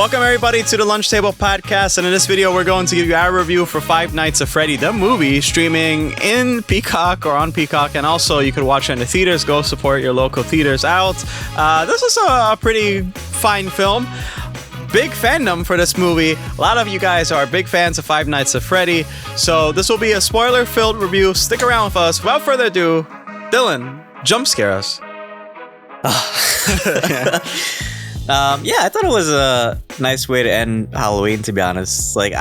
Welcome everybody to the Lunch Table Podcast, and in this video we're going to give you our review for Five Nights at Freddy, the movie, streaming in Peacock or on Peacock, and also you could watch it in the theaters. Go support your local theaters out. This is a pretty fine film. Big fandom for this movie. A lot of you guys are big fans of Five Nights at Freddy, so this will be a spoiler-filled review. Stick around with us. Without further ado, Dylan, jump scare us. I thought it was a nice way to end Halloween, to be honest. Like,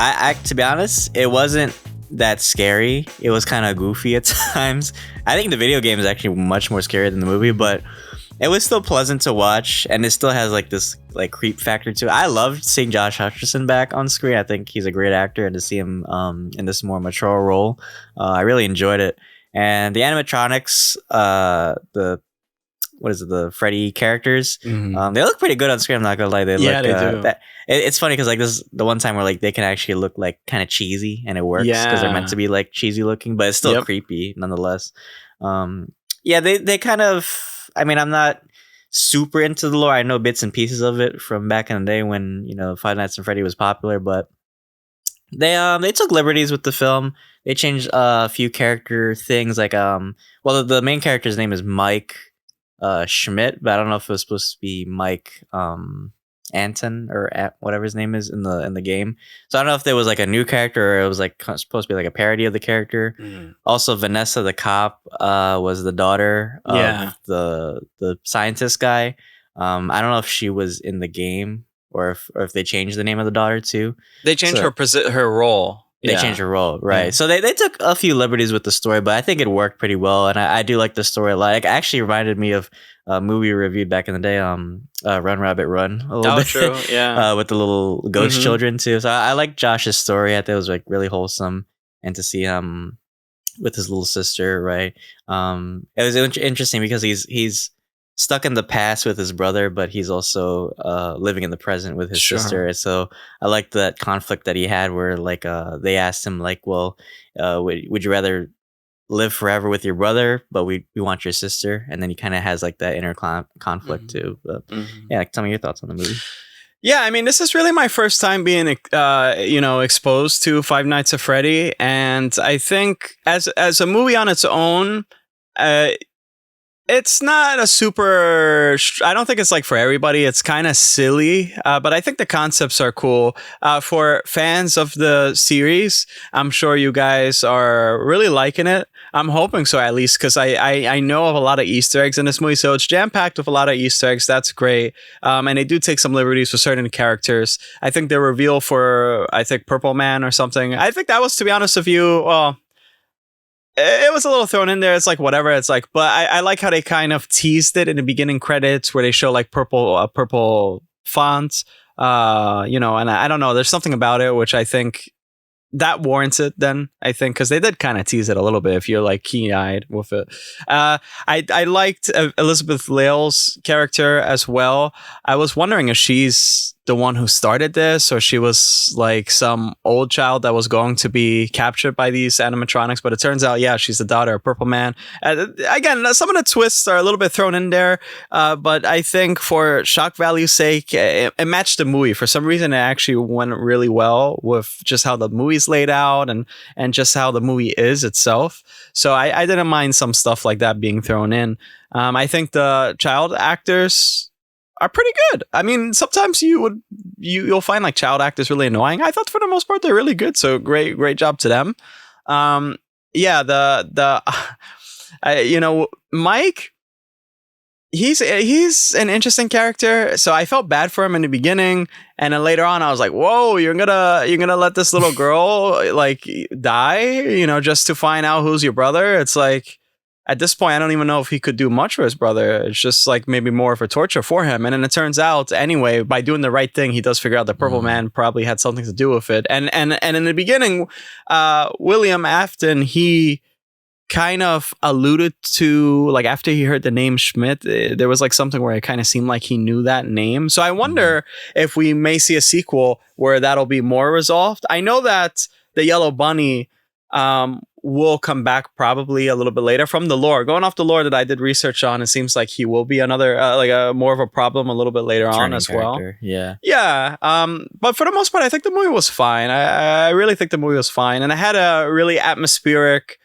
to be honest, it wasn't that scary. It was kind of goofy at times. I think the video game is actually much more scary than the movie, but it was still pleasant to watch, and it still has like this like creep factor to it. I loved seeing Josh Hutcherson back on screen. I think he's a great actor, and to see him in this more mature role, I really enjoyed it. And the animatronics, the Freddy characters, they look pretty good on screen. I'm not gonna lie, they do. It's funny because like this is the one time where like they can actually look like kind of cheesy, and it works because they're meant to be like cheesy looking, but it's still creepy nonetheless. They kind of. I mean, I'm not super into the lore. I know bits and pieces of it from back in the day when, you know, Five Nights at Freddy was popular, but they took liberties with the film. They changed a few character things, like the main character's name is Mike Schmidt, but I don't know if it was supposed to be Mike Anton or whatever his name is in the game. So I don't know if there was like a new character or it was like supposed to be like a parody of the character. Also, Vanessa the cop was the daughter of the scientist guy. I don't know if she was in the game or if they changed the name of the daughter too. They changed her role. They changed her role, right? Yeah. So they took a few liberties with the story, but I think it worked pretty well, and I do like the story a lot. It actually reminded me of a movie we reviewed back in the day, Run Rabbit Run, a little bit. True, yeah. With the little ghost children too. So I like Josh's story. I think it was like really wholesome, and to see him with his little sister, right? It was interesting because he's stuck in the past with his brother, but he's also living in the present with his sister. So I like that conflict that he had where like they asked him like, well, would you rather live forever with your brother, but we want your sister? And then he kind of has like that inner conflict too. But yeah, tell me your thoughts on the movie. Yeah, I mean, this is really my first time being, exposed to Five Nights at Freddy, and I think as a movie on its own, it's not a super. I don't think it's like for everybody. It's kind of silly, but I think the concepts are cool. For fans of the series, I'm sure you guys are really liking it. I'm hoping so, at least, because I know of a lot of Easter eggs in this movie, so it's jam packed with a lot of Easter eggs. That's great, and they do take some liberties with certain characters. I think the reveal for Purple Man or something. I think that was, to be honest with you, well, it was a little thrown in there. It's like whatever. It's like, but I like how they kind of teased it in the beginning credits where they show like purple fonts, and I don't know. There's something about it which I think that warrants it. Then I think because they did kind of tease it a little bit if you're like keen-eyed with it. I liked Elizabeth Lail's character as well. I was wondering if she's the one who started this, or she was like some old child that was going to be captured by these animatronics, but it turns out, she's the daughter of Purple Man. Again, some of the twists are a little bit thrown in there, but I think for shock value's sake, it matched the movie. For some reason, it actually went really well with just how the movie's laid out and just how the movie is itself. So I didn't mind some stuff like that being thrown in. I think the child actors are pretty good. I mean, sometimes you'll find like child actors really annoying. I thought for the most part they're really good. So great job to them. Mike, he's an interesting character. So I felt bad for him in the beginning, and then later on I was like, whoa, you're gonna let this little girl like die, just to find out who's your brother. It's like, at this point, I don't even know if he could do much for his brother. It's just like maybe more of a torture for him. And then it turns out, anyway, by doing the right thing, he does figure out that Purple Man probably had something to do with it. And in the beginning, William Afton, he kind of alluded to, like, after he heard the name Schmidt, there was like something where it kind of seemed like he knew that name. So I wonder if we may see a sequel where that'll be more resolved. I know that the Yellow Bunny will come back probably a little bit later. From the lore, going off the lore that I did research on, it seems like he will be another like a more of a problem a little bit later on as character. well. Yeah. Yeah. But for the most part, I think the movie was fine. I really think the movie was fine, and it had a really atmospheric,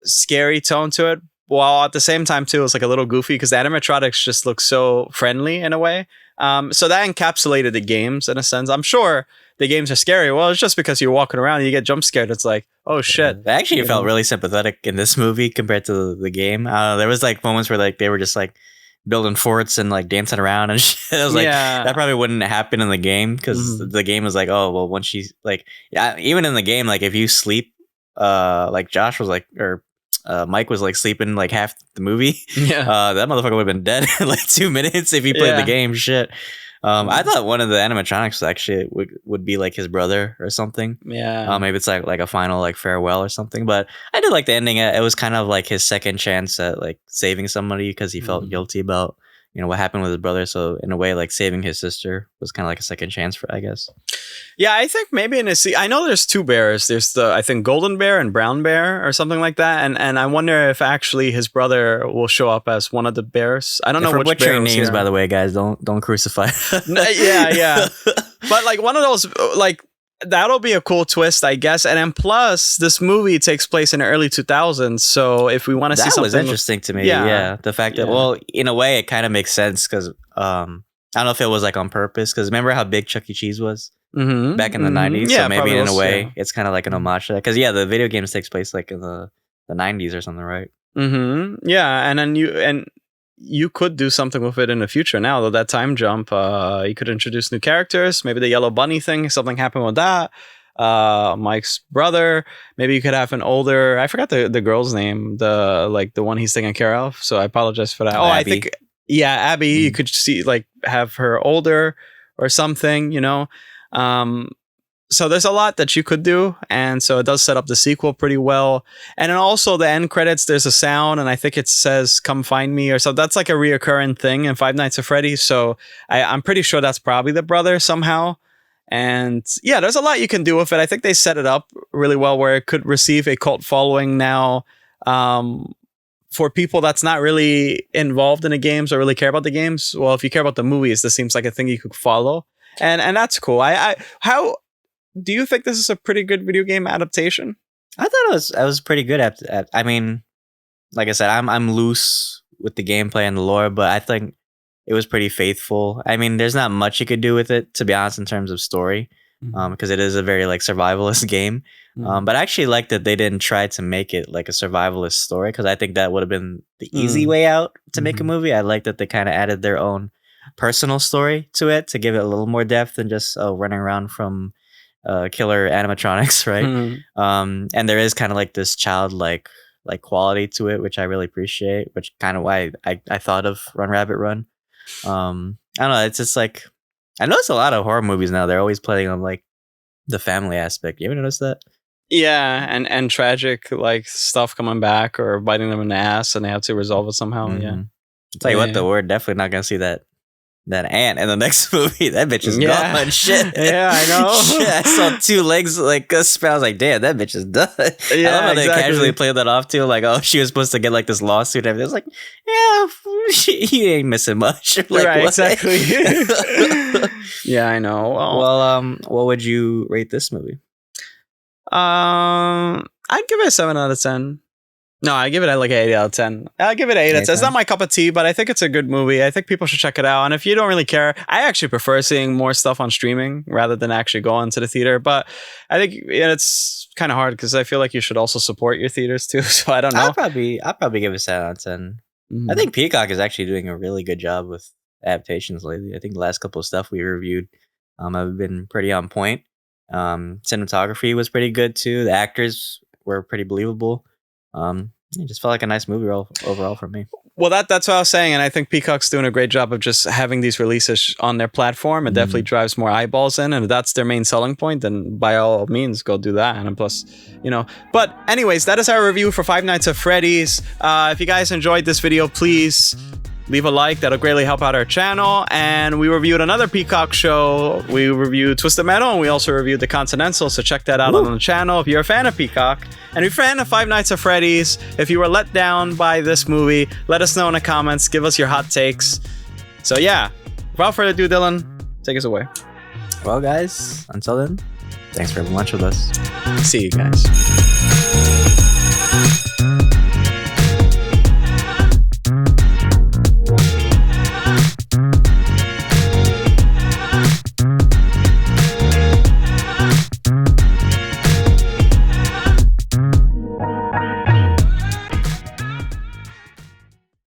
scary tone to it. While at the same time too, it was like a little goofy because the animatronics just look so friendly in a way. So that encapsulated the games in a sense. I'm sure the games are scary. Well, it's just because you're walking around and you get jump scared. It's like, oh shit. Actually, it felt really sympathetic in this movie compared to the game. There was like moments where like they were just like building forts and like dancing around and shit. I was like, that probably wouldn't happen in the game because the game was like, oh well, once she's like, yeah, even in the game, like if you sleep, like Josh was like, or Mike was like sleeping like half the movie. Yeah. That motherfucker would have been dead in like 2 minutes if he played the game. Shit. I thought one of the animatronics actually would be like his brother or something. Yeah. Maybe it's like a final like farewell or something. But I did like the ending. It was kind of like his second chance at like saving somebody because he felt guilty about what happened with his brother. So in a way, like saving his sister was kind of like a second chance for, I guess. Yeah, I think maybe in I know there's two bears. There's the I think golden bear and brown bear or something like that. And I wonder if actually his brother will show up as one of the bears. I don't know which bear names, by the way, guys. Don't crucify. Yeah. But like one of those like. That'll be a cool twist, I guess. And then plus, this movie takes place in the early 2000s. So if we want to see something... That was interesting to me. Yeah. The fact that, well, in a way, it kind of makes sense because I don't know if it was like on purpose. Because remember how big Chuck E. Cheese was back in the 90s? Yeah, so maybe in a way, it's kind of like an homage to that. Because, the video games takes place like in the 90s or something, right? Yeah, and then you could do something with it in the future now, though that time jump, you could introduce new characters, maybe the yellow bunny thing, something happened with that. Mike's brother, maybe you could have an older, I forgot the girl's name, the one he's taking care of, so I apologize for that. Abby. I think Abby, you could see like have her older or something, so there's a lot that you could do, and so it does set up the sequel pretty well. And then also the end credits, there's a sound, and I think it says "Come find me" or so. That's like a reoccurring thing in Five Nights at Freddy's. So I'm pretty sure that's probably the brother somehow. And yeah, there's a lot you can do with it. I think they set it up really well where it could receive a cult following now. For people that's not really involved in the games or really care about the games. Well, if you care about the movies, this seems like a thing you could follow, and that's cool. How do you think this is a pretty good video game adaptation? I thought it was pretty good. I mean, like I said, I'm loose with the gameplay and the lore, but I think it was pretty faithful. I mean, there's not much you could do with it, to be honest, in terms of story, because it is a very like survivalist game. But I actually like that they didn't try to make it like a survivalist story, because I think that would have been the easy way out to make a movie. I like that they kind of added their own personal story to it to give it a little more depth than just running around from killer animatronics, right? And there is kind of like this childlike like quality to it, which I really appreciate, which kind of why I thought of Run Rabbit Run. I don't know, it's just like I notice a lot of horror movies now, they're always playing on like the family aspect. You ever notice that? Yeah, and tragic like stuff coming back or biting them in the ass and they have to resolve it somehow. Yeah. Tell you what, though, we're definitely not gonna see that ant in the next movie. That bitch is gone. Shit. Yeah, I know. Shit, I saw 2 legs like a spell. I was like, damn, that bitch is done. Yeah, I love how they casually played that off too. Like, oh, she was supposed to get like this lawsuit and everything. I was like, yeah, he ain't missing much. Like, right, what? exactly. Yeah, I know. Well, what would you rate this movie? I'd give it a 7 out of 10. No, I give it like an 8 out of 10. I'll give it an 8 out of 10. It's not my cup of tea, but I think it's a good movie. I think people should check it out. And if you don't really care, I actually prefer seeing more stuff on streaming rather than actually going to the theater. But I think it's kind of hard because I feel like you should also support your theaters too. So I don't know. I'll probably give it a 7 out of 10. I think Peacock is actually doing a really good job with adaptations lately. I think the last couple of stuff we reviewed have been pretty on point. Cinematography was pretty good too. The actors were pretty believable. It just felt like a nice movie overall for me. Well, that's what I was saying, and I think Peacock's doing a great job of just having these releases on their platform. It definitely drives more eyeballs in, and if that's their main selling point, then by all means, go do that. And plus, But anyways, that is our review for Five Nights at Freddy's. If you guys enjoyed this video, please leave a like. That'll greatly help out our channel. And we reviewed another Peacock show. We reviewed Twisted Metal, and we also reviewed The Continental. So check that out on the channel if you're a fan of Peacock. And if you're a fan of Five Nights at Freddy's, if you were let down by this movie, let us know in the comments. Give us your hot takes. So yeah, without further ado, Dylan, take us away. Well, guys, until then, thanks for having lunch with us. See you guys.